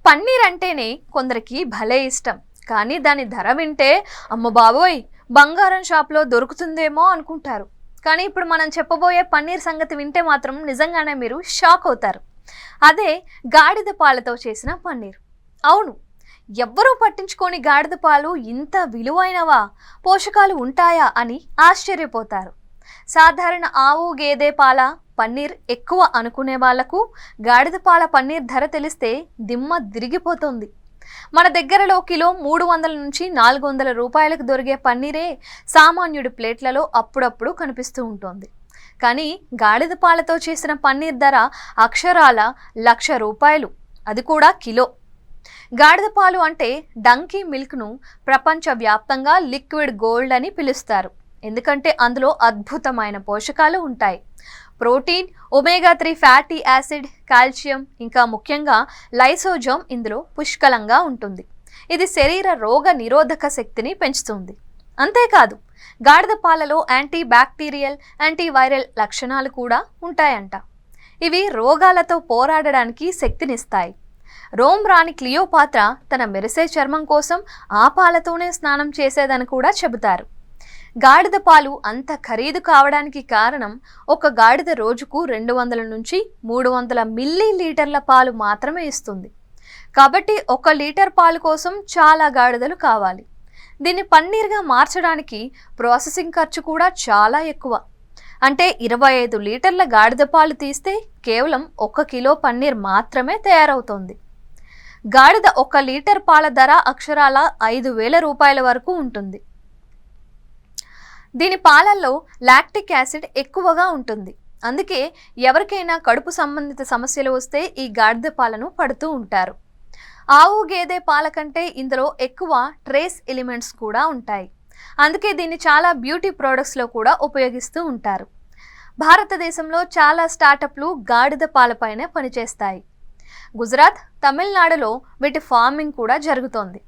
పన్నీర్ అంటేనే కొందరికి భలే ఇష్టం. కానీ దాని ధర వింటే అమ్మ బాబోయ్ బంగారం షాప్లో దొరుకుతుందేమో అనుకుంటారు. కానీ ఇప్పుడు మనం చెప్పబోయే పన్నీర్ సంగతి వింటే మాత్రం నిజంగానే మీరు షాక్ అవుతారు. అదే గాడిద పాలతో చేసిన పన్నీర్. అవును, ఎవ్వరూ పట్టించుకోని గాడిద పాలు ఇంత విలువైనవా, పోషకాలు ఉంటాయా అని ఆశ్చర్యపోతారు. సాధారణ ఆవు గేదె పాల పన్నీర్ ఎక్కువ అనుకునే వాళ్లకు గాడిద పాల పన్నీర్ ధర తెలిస్తే దిమ్మ తిరిగిపోతుంది. మన దగ్గరలో కిలో 300 నుంచి 400 రూపాయలకు దొరికే పన్నీరే సామాన్యుడి ప్లేట్లలో అప్పుడప్పుడు కనిపిస్తూ ఉంటుంది. కానీ గాడిద పాలతో చేసిన పన్నీర్ ధర అక్షరాల 1,00,000 రూపాయలు, అది కూడా కిలో. గాడిద పాలు అంటే డంకీ మిల్క్ను ప్రపంచవ్యాప్తంగా లిక్విడ్ గోల్డ్ అని పిలుస్తారు. ఎందుకంటే అందులో అద్భుతమైన పోషకాలు ఉంటాయి. Protein, omega 3 fatty acid, calcium, ఇంకా ముఖ్యంగా లైసోజోమ్ ఇందులో పుష్కలంగా ఉంటుంది. ఇది శరీర రోగ నిరోధక శక్తిని పెంచుతుంది. అంతేకాదు గాడిద పాలలో యాంటీ బ్యాక్టీరియల్, యాంటీవైరల్ లక్షణాలు కూడా ఉంటాయంట. ఇవి రోగాలతో పోరాడడానికి శక్తినిస్తాయి. రోమ్ రాణి క్లియోపాత్ర తన మెరిసే చర్మం కోసం ఆ పాలతోనే స్నానం చేసేదని కూడా చెబుతారు. గాడిద పాలు అంత ఖరీదు కావడానికి కారణం ఒక గాడిద రోజుకు 200 నుంచి 300 మిల్లీలీటర్ల పాలు మాత్రమే ఇస్తుంది. కాబట్టి 1 లీటర్ పాలు కోసం చాలా గాడిదలు కావాలి. దీన్ని పన్నీర్గా మార్చడానికి ప్రాసెసింగ్ ఖర్చు కూడా చాలా ఎక్కువ. అంటే 25 లీటర్ల గాడిద పాలు తీస్తే కేవలం 1 కిలో పన్నీర్ మాత్రమే తయారవుతుంది. గాడిద 1 లీటర్ పాల ధర అక్షరాల 5,000 రూపాయల వరకు ఉంటుంది. దీని పాలల్లో లాక్టిక్ యాసిడ్ ఎక్కువగా ఉంటుంది. అందుకే ఎవరికైనా కడుపు సంబంధిత సమస్యలు వస్తే ఈ గాడిద పాలను పడుతూ ఉంటారు. ఆవు గేదె పాల కంటే ఇందులో ఎక్కువ ట్రేస్ ఎలిమెంట్స్ కూడా ఉంటాయి. అందుకే దీన్ని చాలా బ్యూటీ ప్రోడక్ట్స్లో కూడా ఉపయోగిస్తూ ఉంటారు. భారతదేశంలో చాలా స్టార్టప్లు గాడిద పాలపైనే పనిచేస్తాయి. గుజరాత్, తమిళనాడులో వీటి ఫార్మింగ్ కూడా జరుగుతోంది.